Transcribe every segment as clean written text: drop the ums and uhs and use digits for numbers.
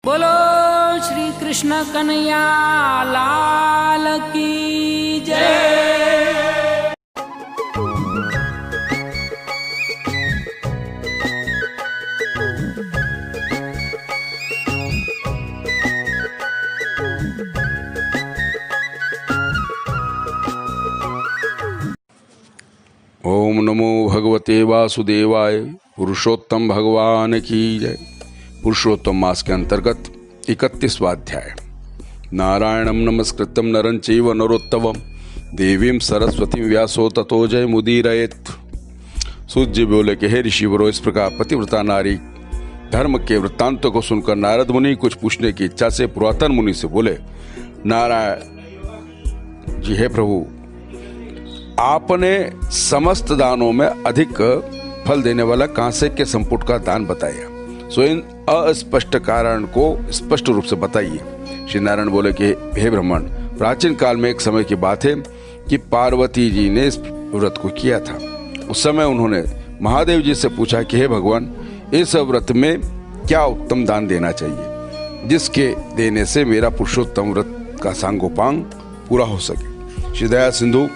बोलो श्री कृष्ण कन्हैया लाल की जय। ओम नमो भगवते वासुदेवाय। पुरुषोत्तम भगवान की जय। पुरुषोत्तम मास के अंतर्गत 31वां अध्याय। नारायणं नमस्कृत्यं नरं चैव नरोत्तमं देवीं सरस्वतीं व्यासो ततो जय मुदीरयेत्। सूत जी बोले कि हे ऋषिवरों, इस प्रकार पतिव्रता नारी धर्म के वृत्तांतों को सुनकर नारद मुनि कुछ पूछने की इच्छा से पुरातन मुनि से बोले, नारायण जी, हे प्रभु, आपने समस्त दानों में अधिक फल देने वाला कांसे के संपुट का दान बताया, सो इन अस्पष्ट कारण को स्पष्ट रूप से बताइए। श्री नारायण बोले कि हे ब्राह्मण, प्राचीन काल में एक समय की बात है कि पार्वती जी ने इस व्रत को किया था। उस समय उन्होंने महादेव जी से पूछा कि हे भगवान, इस व्रत में क्या उत्तम दान देना चाहिए जिसके देने से मेरा पुरुषोत्तम व्रत का सांगोपांग पूरा हो सके। श्री दया सिंधु,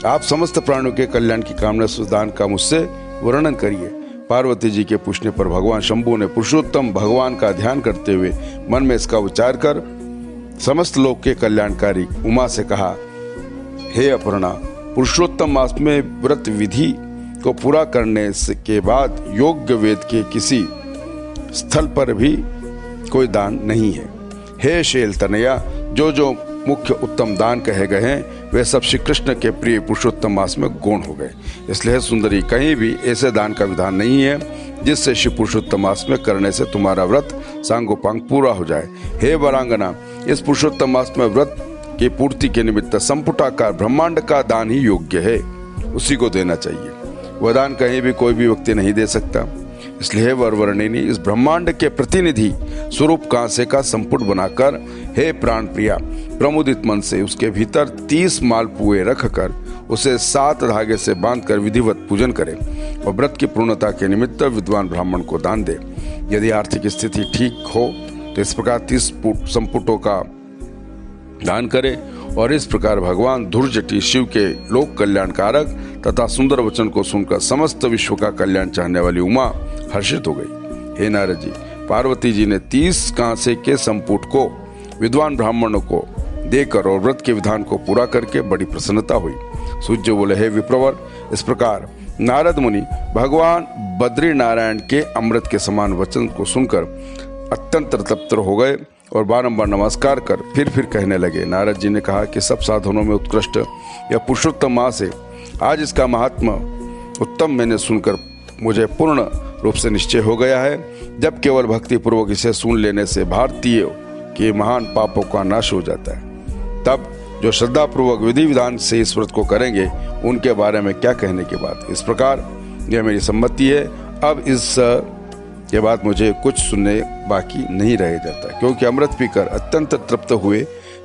आप समस्त प्राणियों के कल्याण की कामना से दान का मुझसे वर्णन करिए। पार्वती जी के पूछने पर भगवान शंभु ने पुरुषोत्तम भगवान का ध्यान करते हुए मन में इसका उच्चार कर समस्त लोक के कल्याणकारी उमा से कहा, हे अपर्णा, पुरुषोत्तम मास में व्रत विधि को पूरा करने के बाद योग्य वेद के किसी स्थल पर भी कोई दान नहीं है। हे शैल तनया, जो मुख्य उत्तम दान कहे गए हैं वे सब श्री कृष्ण के प्रिय पुरुषोत्तम मास में गौण हो गए। इसलिए सुंदरी, कहीं भी ऐसे दान का विधान नहीं है जिससे श्री पुरुषोत्तम मास में करने से तुम्हारा व्रत सांगोपांग पूरा हो जाए। हे वरांगना, इस पुरुषोत्तम मास में व्रत की पूर्ति के निमित्त संपुटाकार ब्रह्मांड का दान ही योग्य है, उसी को देना चाहिए। वह दान कहीं भी कोई भी व्यक्ति नहीं दे सकता। इसलिए वरवर्णिनी, इस ब्रह्मांड के प्रतिनिधि स्वरूप कांसे का संपुट बनाकर हे प्राण प्रिया, प्रमुदित मन से उसके भीतर 30 मालपुए रखकर उसे 7 धागे से बांधकर विधिवत पूजन करे और व्रत की पूर्णता के निमित्त विद्वान ब्राह्मण को दान दे। यदि आर्थिक स्थिति ठीक हो तो इस प्रकार 30 संपुटों का दान करे। और इस प्रकार भगवान धुर्जटी शिव के लोक कल्याणकारक तथा सुंदर वचन को सुनकर समस्त विश्व का कल्याण चाहने वाली उमा हर्षित हो गई। हे नारद जी, पार्वती जी ने 30 कांसे के संपुट को विद्वान ब्राह्मणों को देकर और व्रत के विधान को पूरा करके बड़ी प्रसन्नता हुई। सूर्य बोले, हे विप्रवर, इस प्रकार नारद मुनि भगवान बद्री नारायण के अमृत के समान वचन को सुनकर अत्यंत तृप्त हो गए और बारंबार नमस्कार कर फिर कहने लगे। नारद जी ने कहा कि सब साधनों में उत्कृष्ट यह पुरुषोत्तम मास है। आज इसका महात्मा उत्तम मैंने सुनकर मुझे पूर्ण रूप से निश्चय हो गया है। जब केवल भक्ति पूर्वक इसे सुन लेने से भारतीय के महान पापों का नाश हो जाता है, तब जो श्रद्धा पूर्वक विधि विधान से इस व्रत को करेंगे उनके बारे में क्या कहने की बात। इस प्रकार यह मेरी सम्मति है। अब इस के बाद मुझे कुछ सुनने बाकी नहीं रह जाता, क्योंकि अमृत पीकर अत्यंत तृप्त हुए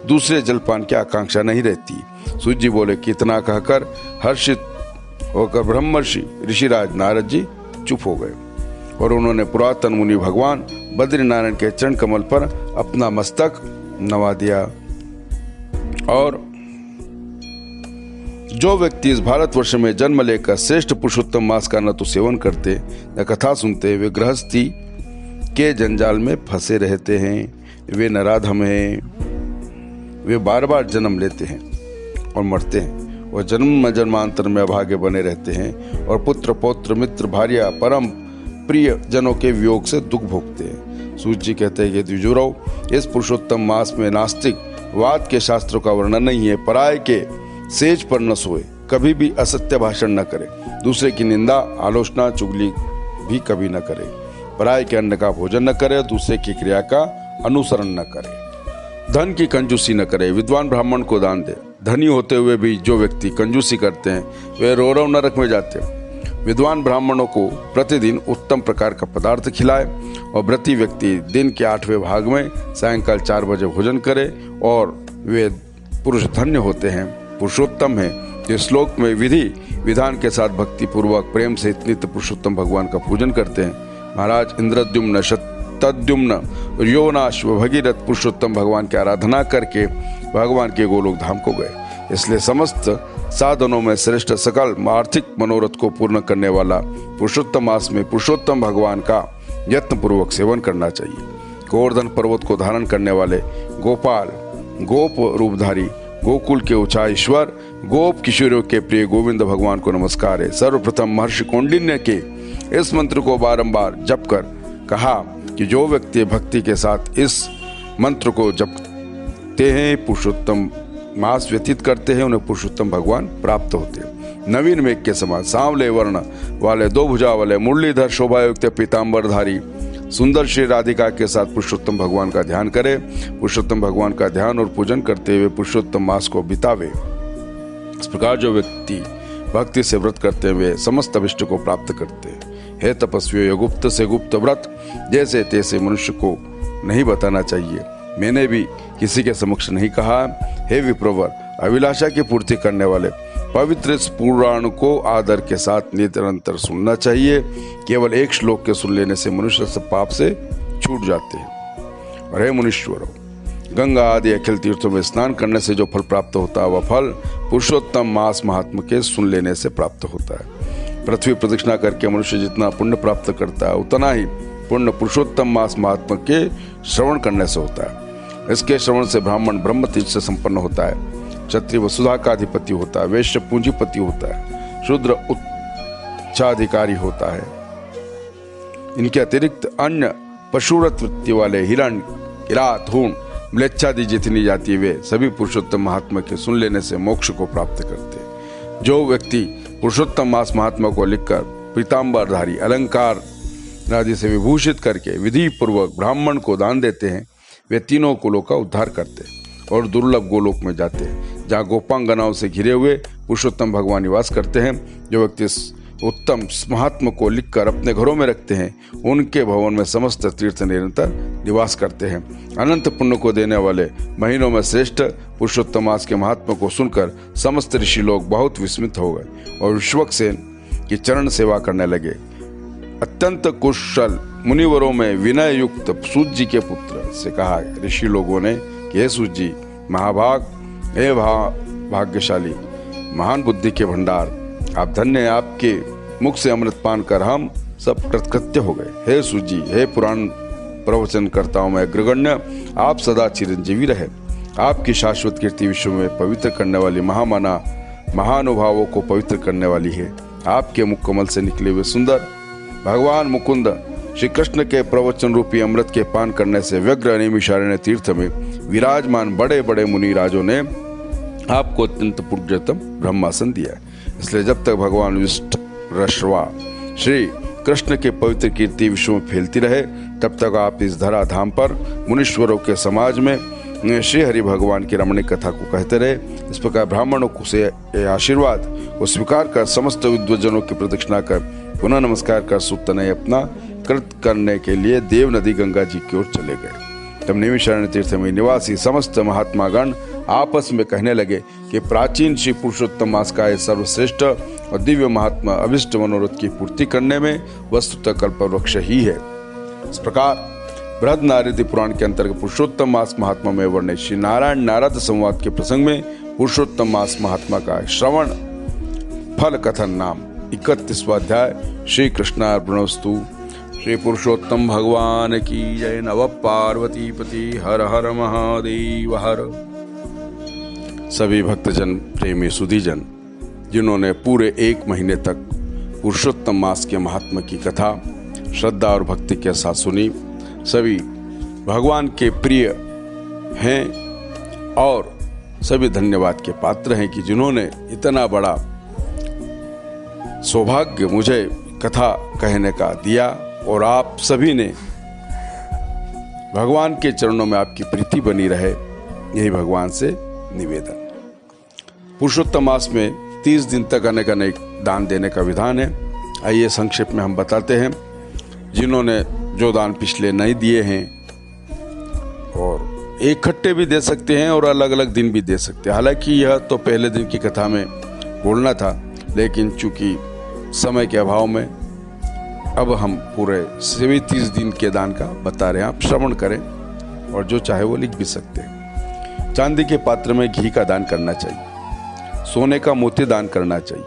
दूसरे जलपान की आकांक्षा नहीं रहती। सूर्य जी बोले कि इतना कहकर हर्षित होकर ब्रह्मर्षि ऋषिराज नारद जी चुप हो गए और उन्होंने पुरातन मुनि भगवान बद्रीनारायण के चरण कमल पर अपना मस्तक नवा दिया। और जो व्यक्ति इस भारतवर्ष में जन्म लेकर श्रेष्ठ पुरुषोत्तम मास का न तो सेवन करते न कथा सुनते, वे गृहस्थी के जंजाल में फंसे रहते हैं। वे नराधम हैं, वे बार बार जन्म लेते हैं और मरते हैं और जन्म जन्मांतर में अभागे बने रहते हैं और पुत्र पौत्र मित्र भार्या परम प्रिय जनों के वियोग से दुख भोगते हैं। सूर्य जी कहते हैं कि द्विजुरौ, इस पुरुषोत्तम मास में नास्तिक वाद के शास्त्रों का वर्णन नहीं है। पराय के सेज पर न सोए, कभी भी असत्य भाषण न करे, दूसरे की निंदा आलोचना चुगली भी कभी न करे, पराय के अन्न का भोजन न करे, दूसरे की क्रिया का अनुसरण न करे, धन की कंजूसी न करे, विद्वान ब्राह्मण को दान दे। धनी होते हुए भी जो व्यक्ति कंजूसी करते हैं वे रौरव नरक में जाते हैं। विद्वान ब्राह्मणों को प्रतिदिन उत्तम प्रकार का पदार्थ खिलाए और व्रती व्यक्ति दिन के 8वें भाग में सायंकाल 4 बजे भोजन करे और वे पुरुष धन्य होते हैं, पुरुषोत्तम है। इस श्लोक में विधि विधान के साथ भक्ति पूर्वक प्रेम से नित्य पुरुषोत्तम भगवान का पूजन करते हैं। महाराज इंद्रद्युम्न तद्युम्न, योनाश व भगीरथ पुरुषोत्तम भगवान की आराधना करके भगवान के गोलोक धाम को गए। इसलिए समस्त साधनों में श्रेष्ठ सकल आर्थिक मनोरथ को पूर्ण करने वाला पुरुषोत्तम मास में पुरुषोत्तम भगवान का यत्नपूर्वक सेवन करना चाहिए। गोवर्धन पर्वत को धारण करने वाले गोपाल, गोप रूपधारी, गोकुल के ऊंचाईश्वर, गोप किशोरियों के प्रिय गोविंद भगवान को नमस्कार है। सर्वप्रथम महर्षि कौंडिन्य के इस मंत्र को बारंबार जप कर कहा कि जो व्यक्ति भक्ति के साथ इस मंत्र को जपते हैं, पुरुषोत्तम मास व्यतीत करते हैं, उन्हें पुरुषोत्तम भगवान प्राप्त होते हैं। नवीन मेघ के समान सांवले वर्ण वाले, दो भुजा वाले, मुरलीधर शोभायुक्त पीतांबरधारी सुंदर श्री राधिका के साथ पुरुषोत्तम भगवान का ध्यान करें। पुरुषोत्तम भगवान का ध्यान और पूजन करते हुए पुरुषोत्तम मास को बितावे। इस प्रकार जो व्यक्ति भक्ति से व्रत करते हुए समस्त अभिष्ट को प्राप्त करते हैं। हे तपस्वियों, गुप्त से गुप्त व्रत जैसे तैसे मनुष्य को नहीं बताना चाहिए। मैंने भी किसी के समक्ष नहीं कहा। हे विप्रवर, अभिलाषा की पूर्ति करने वाले पवित्र इस पुराण को आदर के साथ निरंतर सुनना चाहिए। केवल एक श्लोक के सुन लेने से मनुष्य सब पाप से छूट जाते हैं। और हे मुनीश्वरों, गंगा आदि अखिल तीर्थों में स्नान करने से जो फल प्राप्त होता है वह फल पुरुषोत्तम मास महात्म के सुन लेने से प्राप्त होता है। पृथ्वी प्रदक्षिणा करके मनुष्य जितना पुण्य प्राप्त करता है उतना ही पुण्य पुरुषोत्तम मास महात्म के श्रवण करने से होता है। इसके श्रवण से ब्राह्मण ब्रह्म तेज से संपन्न होता है, क्षत्रिय वसुधा का अधिपति होता है, वैश्य पूंजीपति होता है, शूद्र उच्चाधिकारी होता है। इनके अतिरिक्त अन्य पशुरत वृत्ति वाले हिरण, किरात, हूण, म्लेच्छादि जितनी जाति वे सभी पुरुषोत्तम महात्मा के सुन लेने से मोक्ष को प्राप्त करते हैं। जो व्यक्ति पुरुषोत्तम मास महात्मा को लिखकर पीतांबरधारी अलंकार आदि से विभूषित करके विधि पूर्वक ब्राह्मण को दान देते हैं, वे तीनों कुलों का उद्धार करते हैं और दुर्लभ गोलोक में जाते हैं, जहाँ गोपांगनाओं से घिरे हुए पुरुषोत्तम भगवान निवास करते हैं। जो व्यक्ति उत्तम महात्मा को लिखकर अपने घरों में रखते हैं, उनके भवन में समस्त तीर्थ निरंतर निवास करते हैं। अनंत पुण्य को देने वाले महीनों में श्रेष्ठ पुरुषोत्तम मास के महात्मा को सुनकर समस्त ऋषि लोग बहुत विस्मित हो गए और विश्वक्सेन की चरण सेवा करने लगे। अत्यंत कुशल मुनिवरों में विनय युक्त सूत जी के पुत्र से कहा ऋषि लोगों ने कि हे सूत जी, महाभाग, हे भाग्यशाली, महान बुद्धि के भंडार, आप धन्य हैं। आपके मुख से अमृत पान कर हम सब कृतकृत्य हो गए। हे सूत जी, हे पुराण प्रवचन करताओं में अग्रगण्य, आप सदा चिरंजीवी रहे। आपकी शाश्वत कीर्ति विश्व में पवित्र करने वाली महामाना महानुभावों को पवित्र करने वाली है। आपके मुख कमल से निकले हुए सुंदर भगवान मुकुंद श्री कृष्ण के प्रवचन रूपी अमृत के पान करने से व्यग्र नैमिषारण्य तीर्थ में विराजमान बड़े बड़े मुनि राजों ने आपको अत्यंत पूज्यतम ब्रह्मासन दिया है। इसलिए जब तक भगवान विष्णु श्री कृष्ण के पवित्र कीर्ति विश्व में फैलती रहे, तब तक आप इस धरा धाम पर मुनीश्वरों के समाज में श्री हरि भगवान की रमणीय कथा को कहते रहे। इस प्रकार ब्राह्मणों को से आशीर्वाद को स्वीकार कर समस्त विद्वजनों की प्रदक्षिणा कर पुनः नमस्कार कर सुतनय अपना कृत करने के लिए देव नदी गंगा जी की ओर चले गए। तब नैमिषारण्य तीर्थ में निवासी समस्त महात्मागण आपस में कहने लगे कि प्राचीन श्री पुरुषोत्तम मास का सर्वश्रेष्ठ और दिव्य महात्मा अभिष्ट मनोरथ की पूर्ति करने में वस्तुतः कल्पवृक्ष ही है। इस प्रकार बृहद नारद पुराण के अंतर्गत पुरुषोत्तम मास महात्मा में वर्णित श्री नारायण नारद संवाद के प्रसंग में पुरुषोत्तम मास महात्मा का श्रवण फल कथन नाम 31वां अध्याय श्री कृष्णार्पणमस्तु। श्री पुरुषोत्तम भगवान की जय। नव पार्वती पति हर हर महादेव हर। सभी भक्तजन, प्रेमी सुधीजन, जिन्होंने पूरे 1 महीने तक पुरुषोत्तम मास के महात्मा की कथा श्रद्धा और भक्ति के साथ सुनी, सभी भगवान के प्रिय हैं और सभी धन्यवाद के पात्र हैं कि जिन्होंने इतना बड़ा सौभाग्य मुझे कथा कहने का दिया और आप सभी ने भगवान के चरणों में आपकी प्रीति बनी रहे, यही भगवान से निवेदन। पुरुषोत्तम मास में 30 दिन तक अनेक अनेक दान देने का विधान है। आइए संक्षेप में हम बताते हैं। जिन्होंने जो दान पिछले नहीं दिए हैं और इकट्ठे भी दे सकते हैं और अलग अलग दिन भी दे सकते हैं। हालांकि यह तो पहले दिन की कथा में बोलना था, लेकिन चूंकि समय के अभाव में अब हम पूरे सभी 30 दिन के दान का बता रहे हैं, आप श्रवण करें और जो चाहे वो लिख भी सकते हैं। चांदी के पात्र में घी का दान करना चाहिए, सोने का मोती दान करना चाहिए,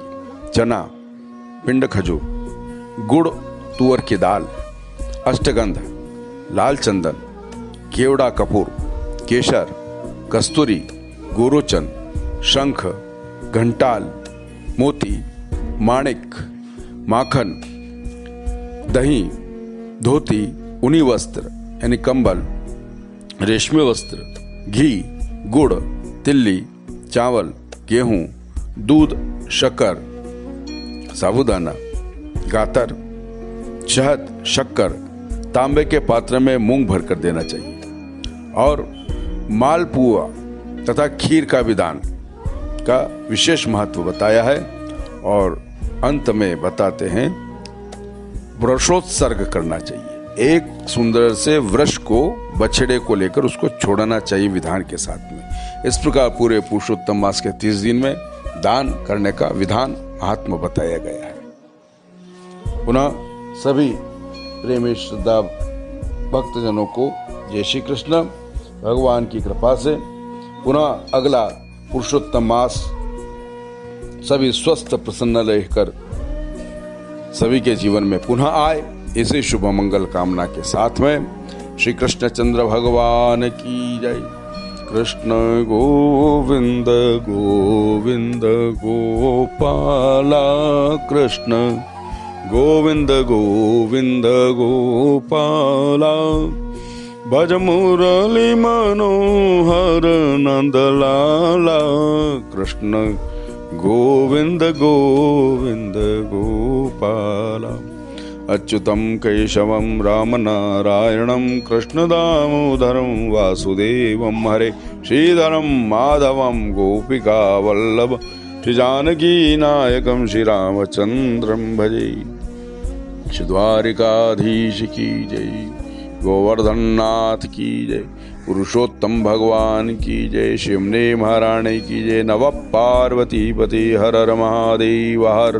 चना, पिंड खजूर, गुड़, तुअर की दाल, अष्टगंध, लाल चंदन, केवड़ा कपूर, केसर, कस्तूरी, गोरोचन, शंख, घंटाल, मोती, माणिक, माखन, दही, धोती, ऊनी वस्त्र यानी कंबल, रेशमी वस्त्र, घी, गुड़, तिल्ली, चावल, गेहूं, दूध, शक्कर, साबूदाना, गातर, शहद, शक्कर, तांबे के पात्र में मूंग भरकर देना चाहिए। और मालपुआ तथा खीर का विधान का विशेष महत्व बताया है। और अंत में बताते हैं वृषोत्सर्ग करना चाहिए। एक सुंदर से वृक्ष को, बछड़े को लेकर उसको छोड़ना चाहिए विधान के साथ में। इस प्रकार पूरे पुरुषोत्तम मास के 30 दिन में दान करने का विधान महात्मा बताया गया है। पुनः सभी प्रेमी श्रद्धा भक्तजनों को जय श्री कृष्ण। भगवान की कृपा से पुनः अगला पुरुषोत्तम मास सभी स्वस्थ प्रसन्न रहकर सभी के जीवन में पुनः आए, इसी शुभ मंगल कामना के साथ में श्री कृष्णचंद्र भगवान की जय। कृष्ण गोविंद गोविंद गोपाला, कृष्ण गोविंद गोविंद गोपाला, भज मुरली मनोहर नंदलाला, कृष्ण गोविंद गोविंद गोपाला। अच्युतं केशवं रामनारायणं कृष्ण दामोदरं वासुदेवं हरे, श्रीधरं माधवं गोपिका वल्लभ, श्री जानकी नायकं श्रीरामचंद्रं भजे। श्री द्वारिकाधीश की जय, गोवर्धन नाथ की जय, पुरुषोत्तम भगवान की जय, शिवने महाराणी की जय। नव पार्वती पति हर हर महादेव हर।